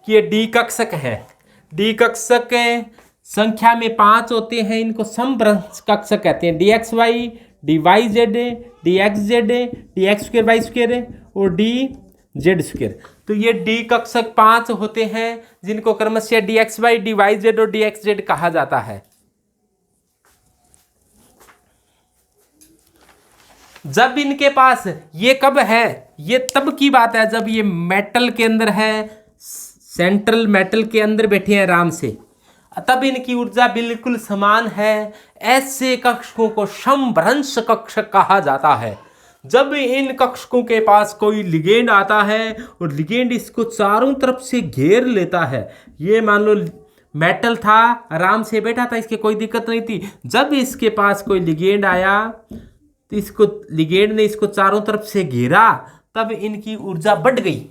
कि ये डी कक्षक है। डी कक्षक संख्या में 5 होते हैं, इनको समभ्रंश कक्षक कहते हैं। D x y, d y z, d x z, d x square y square और डी जेड स्क्र। तो ये डी कक्षक 5 होते हैं जिनको क्रमशः d x y, d y z और डी एक्स जेड कहा जाता है। जब इनके पास ये कब है, ये तब की बात है जब ये मेटल के अंदर है, सेंट्रल मेटल के अंदर बैठे हैं आराम से, तब इनकी ऊर्जा बिल्कुल समान है। ऐसे कक्षकों को समभ्रंश कक्षक कहा जाता है। जब इन कक्षकों के पास कोई लिगेंड आता है और लिगेंड इसको चारों तरफ से घेर लेता है, ये मान लो मेटल था, आराम से बैठा था, इसके कोई दिक्कत नहीं थी। जब इसके पास कोई लिगेंड आया तो इसको लिगेंड ने इसको चारों तरफ से घेरा, तब इनकी ऊर्जा बढ़ गई।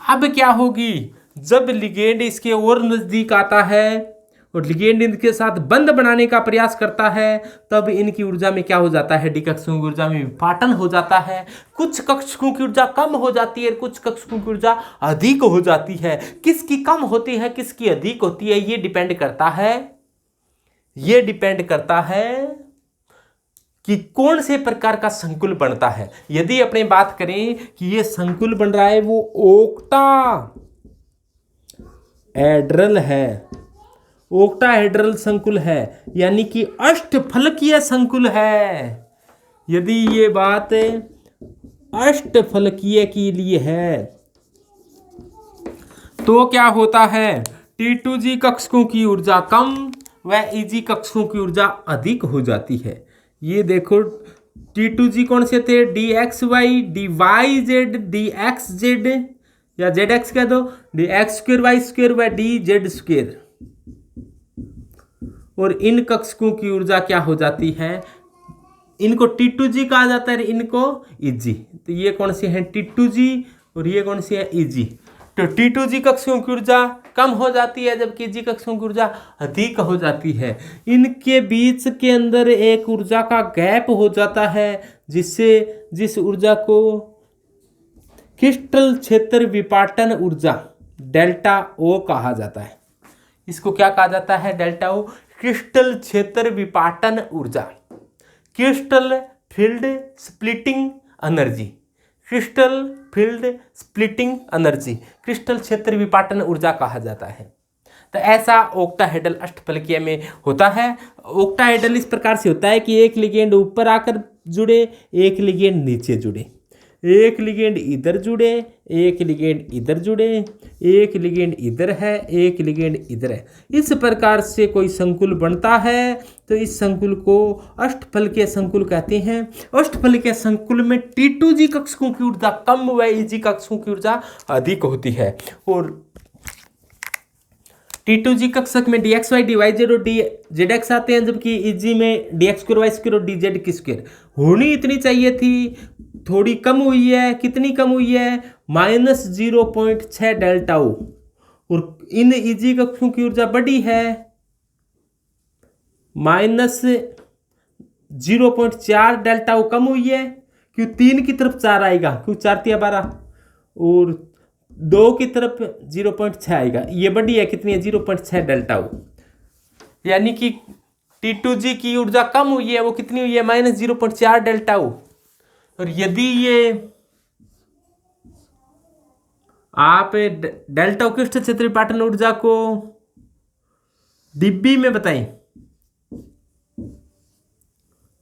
अब क्या होगी, जब लिगेंड इसके और नजदीक आता है और लिगेंड इनके साथ बंध बनाने का प्रयास करता है, तब इनकी ऊर्जा में क्या हो जाता है, डी कक्षकों की ऊर्जा में विपाटन हो जाता है। कुछ कक्षकों की ऊर्जा कम हो जाती है, कुछ कक्षकों की ऊर्जा अधिक हो जाती है। किसकी कम होती है, किसकी अधिक होती है, ये डिपेंड करता है कि कौन से प्रकार का संकुल बनता है। यदि अपने बात करें कि ये संकुल बन रहा है वो ओक्टाहेड्रल है, ओक्टाहेड्रल संकुल है, यानी कि अष्टफलकीय संकुल है। यदि ये बात अष्टफलकीय के लिए है तो क्या होता है, T2G कक्षकों की ऊर्जा कम व EG कक्षकों की ऊर्जा अधिक हो जाती है। ये देखो T2G कौन से थे, d x y, d y z, d x z या जेड एक्स कह दो, d x square y square व डी जेड स्क्र। और इन कक्षकों की ऊर्जा क्या हो जाती है, इनको T2G कहा जाता है, इनको EG। तो ये कौन से हैं, T2G और ये कौन से है, EG। तो T2G कक्षकों की ऊर्जा कम हो जाती है जबकि EG कक्षकों की ऊर्जा अधिक हो जाती है। इनके बीच के अंदर एक ऊर्जा का गैप हो जाता है जिस ऊर्जा को क्रिस्टल क्षेत्र विपाटन ऊर्जा डेल्टा ओ कहा जाता है। इसको क्या कहा जाता है, डेल्टा ओ, क्रिस्टल क्षेत्र विपाटन ऊर्जा, crystal field splitting energy, crystal field splitting energy, crystal क्षेत्र विपाटन ऊर्जा कहा जाता है। तो ऐसा ओक्टाहेड्रल अष्टफलकीय में होता है। ओक्टाहेड्रल इस प्रकार से होता है कि एक लिगेंड ऊपर आकर जुड़े, एक लिगेंड नीचे जुड़े, एक लिगेंड इधर जुड़े, एक लिगेंड इधर जुड़े, एक लिगेंड इधर है, एक लिगेंड इधर है। इस प्रकार से कोई संकुल बनता है तो इस संकुल को अष्टफलकीय संकुल कहते हैं। अष्टफलकीय संकुल में T2G कक्षकों की ऊर्जा कम व EG कक्षकों की ऊर्जा अधिक होती है। और T2G कक्षक में DXY, DYZ और DZX आते हैं, जबकि EG में DX स्क्र वाई स्क्र और DZ की स्क्र। होनी इतनी चाहिए थी, थोड़ी कम हुई है। कितनी कम हुई है, -0.6 डेल्टा ओ। और इन EG कक्षों की ऊर्जा बढ़ी है, -0.4 डेल्टा ओ कम हुई है। क्यों 3 की तरफ 4 आएगा, क्यों 4 × 12 और 2 की तरफ 0.6 आएगा। ये बढ़ी है, कितनी है, 0.6 डेल्टा ओ। यानी कि T2G की ऊर्जा कम हुई है, वो कितनी हुई है, -0.4 डेल्टा ओ। और यदि ये आप डेल्टा ओ क्रिस्टल क्षेत्र विपाटन ऊर्जा को डिब्बी में बताएं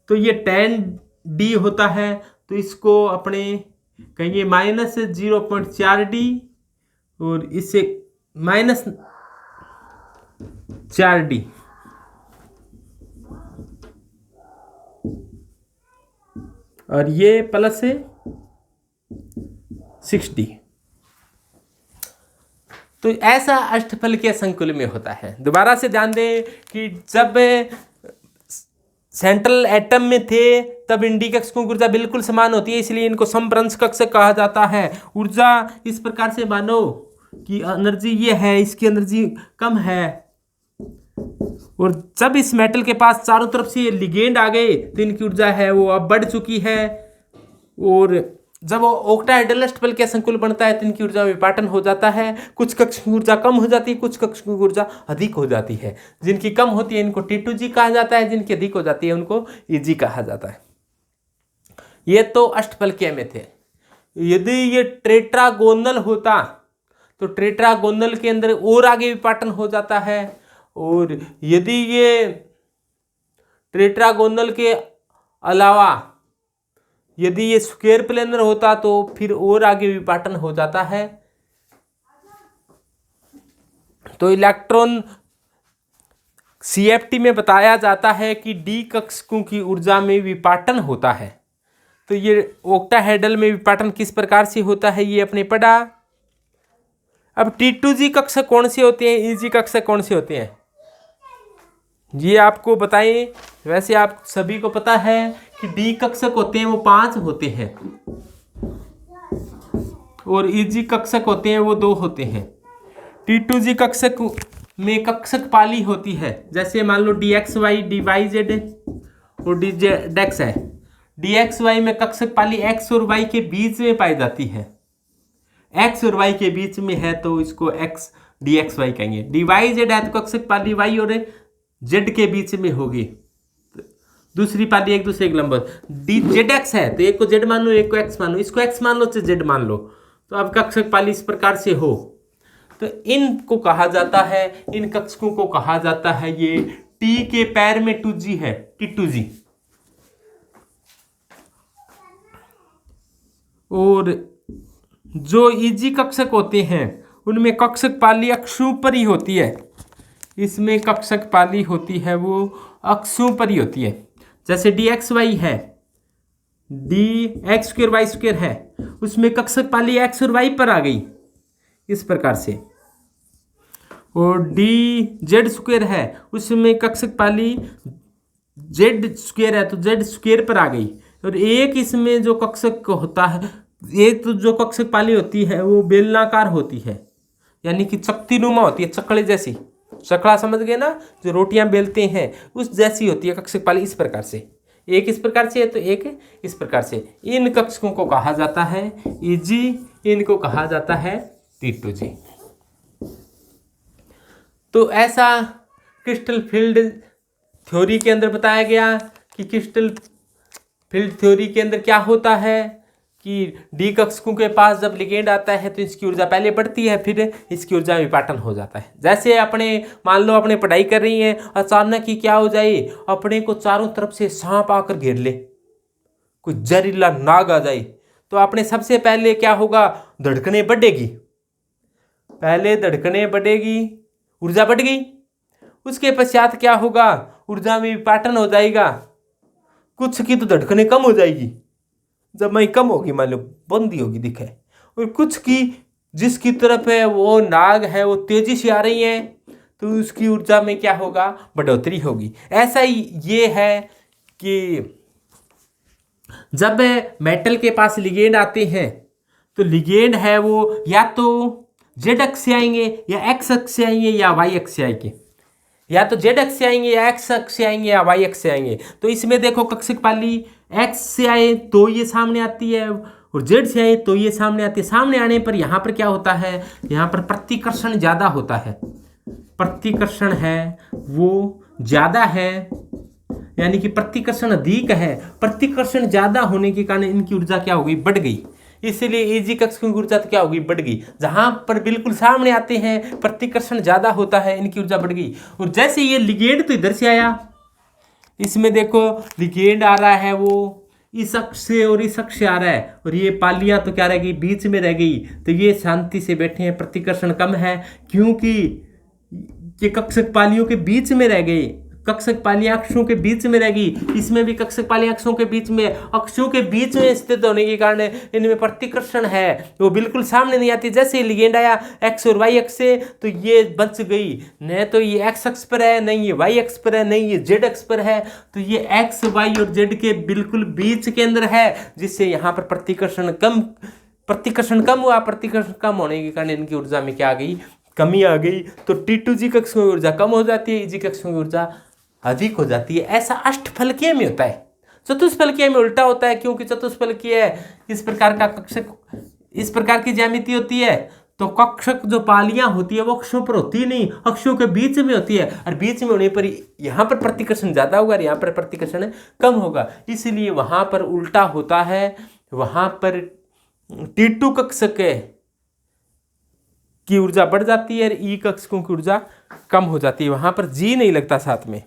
तो ये 10D होता है। तो इसको अपने कहेंगे -0.4D और इससे -4D। और ये प्लस 6D। तो ऐसा अष्टफलकीय संकुल में होता है। दोबारा से ध्यान दें कि जब सेंट्रल एटम में थे तब इन डी कक्षकों की ऊर्जा बिल्कुल समान होती है, इसलिए इनको समभ्रंश कक्षक कहा जाता है। ऊर्जा इस प्रकार से मानो कि एनर्जी ये है, इसकी एनर्जी कम है। और जब इस मेटल के पास चारों तरफ से लिगेंड आ गए तो इनकी ऊर्जा है वो अब बढ़ चुकी है। और जब ऑक्टाहेड्रल अष्टफलकीय संकुल बनता है तो इनकी ऊर्जा में विपाटन हो जाता है। कुछ कक्षकों की ऊर्जा कम हो जाती है, कुछ कक्षकों की ऊर्जा अधिक हो जाती है। जिनकी कम होती है इनको T2G कहा जाता है, जिनकी अधिक हो जाती है उनको EG कहा जाता है। ये तो अष्टफलकीय में थे। यदि ये टेट्रागोनल होता तो टेट्रागोनल के अंदर और आगे विपाटन हो जाता है, और यदि ये टेट्रागोनल के अलावा यदि ये स्क्वायर प्लेनर होता तो फिर और आगे विपाटन हो जाता है। तो इलेक्ट्रॉन CFT में बताया जाता है कि D कक्षकों की ऊर्जा में विपाटन होता है। तो ये ऑक्टाहेड्रल में विपाटन किस प्रकार से होता है ये अपने पढ़ा। अब T2G कक्षक कौन से होते हैं, EG कक्षक कौन से होते हैं, ये आपको बताएं। वैसे आप सभी को पता है कि D कक्षक होते हैं वो 5 होते हैं, और EG कक्षक होते हैं वो 2 होते हैं। T2G कक्षक में कक्षक पाली होती है, जैसे मान लो DXY DYZ और DZ है। DXY में कक्षक पाली X और Y के बीच में पाई जाती है। X और Y के बीच में है तो इसको X DXY कहेंगे। DYZ है तो कक्षक पाली Y और Z के बीच में होगी, दूसरी पाली एक दूसरे के लंबवत। DZX है तो एक को Z मान लो, एक को X मान लो, इसको X मान लो तो Z मान लो। तो अब कक्षक पाली इस प्रकार से हो तो इनको कहा जाता है, इन कक्षकों को कहा जाता है, ये T के पैर में 2G है, T2G। और जो EG कक्षक होते हैं उनमें कक्षक पाली अक्षों पर ही होती है। इसमें कक्षक पाली होती है वो अक्षों पर ही होती है। जैसे DXY है, DX2Y2 है, उसमें कक्षक पाली X और Y पर आ गई इस प्रकार से। और DZ2 है, उसमें कक्षक पाली Z2 है तो Z2 पर आ गई। और एक इसमें जो कक्षक होता है, एक तो जो कक्षक पाली होती है वो बेलनाकार होती है, यानी कि चक्तिनुमा होती है, चकले जैसी। चकला समझ गए ना, जो रोटियां बेलते हैं उस जैसी होती है कक्षक पाली इस प्रकार से। एक इस प्रकार से है तो एक इस प्रकार से। इन कक्षकों को कहा जाता है EG, इनको कहा जाता है T2G। तो ऐसा क्रिस्टल फील्ड थ्योरी के अंदर बताया गया कि क्रिस्टल फील्ड थ्योरी के अंदर क्या होता है कि D कक्षकों के पास जब लिगेंड आता है तो इसकी ऊर्जा पहले बढ़ती है, फिर इसकी ऊर्जा विपाटन हो जाता है। जैसे अपने मान लो अपने पढ़ाई कर रही हैं, अचानक ही क्या हो जाए, अपने को चारों तरफ से सांप आकर घेर ले, कोई जहरीला नाग आ जाए, तो अपने सबसे पहले क्या होगा, धड़कने बढ़ेगी। पहले धड़कने बढ़ेगी, ऊर्जा बढ़ गई। उसके पश्चात क्या होगा, ऊर्जा में विपाटन हो जाएगा। कुछ की तो धड़कने कम हो जाएगी, जब मैं कम होगी मान लो बंदी होगी दिखे, और कुछ की जिसकी तरफ है वो नाग है वो तेजी से आ रही है तो उसकी ऊर्जा में क्या होगा, बढ़ोतरी होगी। ऐसा ही ये है कि जब मेटल के पास लिगेंड आते हैं तो लिगेंड है वो या तो Z अक्ष से आएंगे या X अक्ष से आएंगे या Y अक्ष से आएंगे, या तो Z अक्ष से आएंगे या X अक्ष से आएंगे या Y अक्ष से आएंगे। तो इसमें देखो कक्षक पाली X से आए तो ये सामने आती है, और Z से आए तो ये सामने आती है। सामने आने पर यहाँ पर क्या होता है, यहाँ पर प्रतिकर्षण ज़्यादा होता है, प्रतिकर्षण है वो ज़्यादा है, यानी कि प्रतिकर्षण अधिक है। प्रतिकर्षण ज़्यादा होने के कारण इनकी ऊर्जा क्या हो गई, बढ़ गई। इसीलिए EG कक्षकों की ऊर्जा तो क्या होगी, बढ़ गई। जहां पर बिल्कुल सामने आते हैं प्रतिकर्षण ज्यादा होता है, इनकी ऊर्जा बढ़ गई। और जैसे ये लिगेंड तो इधर से आया, इसमें देखो लिगेंड आ रहा है वो इस अक्ष से और इस अक्ष से आ रहा है, और ये पालियां तो क्या रह गई, बीच में रह गई। तो ये शांति से बैठे हैं, प्रतिकर्षण कम है, क्योंकि ये कक्षक पालियों के बीच में रह गई। कक्षक पालियां अक्षों के बीच में रहेगी, इसमें भी कक्षक पालियां अक्षों के बीच में, अक्षों के बीच में स्थित होने के कारण इनमें प्रतिकर्षण है वो बिल्कुल सामने नहीं आती। जैसे ही लिगेंड आया X और Y अक्ष से तो ये बच गई, न तो ये X अक्ष पर है, नहीं ये Y अक्ष पर है, नहीं ये Z अक्ष पर है, तो ये X Y और Z के बिल्कुल बीच के अंदर है, जिससे यहाँ पर प्रतिकर्षण कम हुआ। प्रतिकर्षण कम होने के कारण इनकी ऊर्जा में क्या आ गई, कमी आ गई। तो T2G कक्षकों की ऊर्जा कम हो जाती है, EG कक्षकों की ऊर्जा अधिक हो जाती है। ऐसा अष्टफलकीय में होता है। चतुष्फलकीय में उल्टा होता है, क्योंकि चतुष्फलकीय इस प्रकार का कक्षक, इस प्रकार की ज्यामिति होती है, तो कक्षक जो पालियां होती है वो अक्षों पर होती नहीं, अक्षों के बीच में होती है, और बीच में होने पर यहाँ पर प्रतिकर्षण ज्यादा होगा और यहाँ पर प्रतिकर्षण कम होगा, इसलिए वहां पर उल्टा होता है। वहां पर T2 कक्षक की ऊर्जा बढ़ जाती है और ई कक्षकों की ऊर्जा कम हो जाती है, वहां पर जी नहीं लगता साथ में।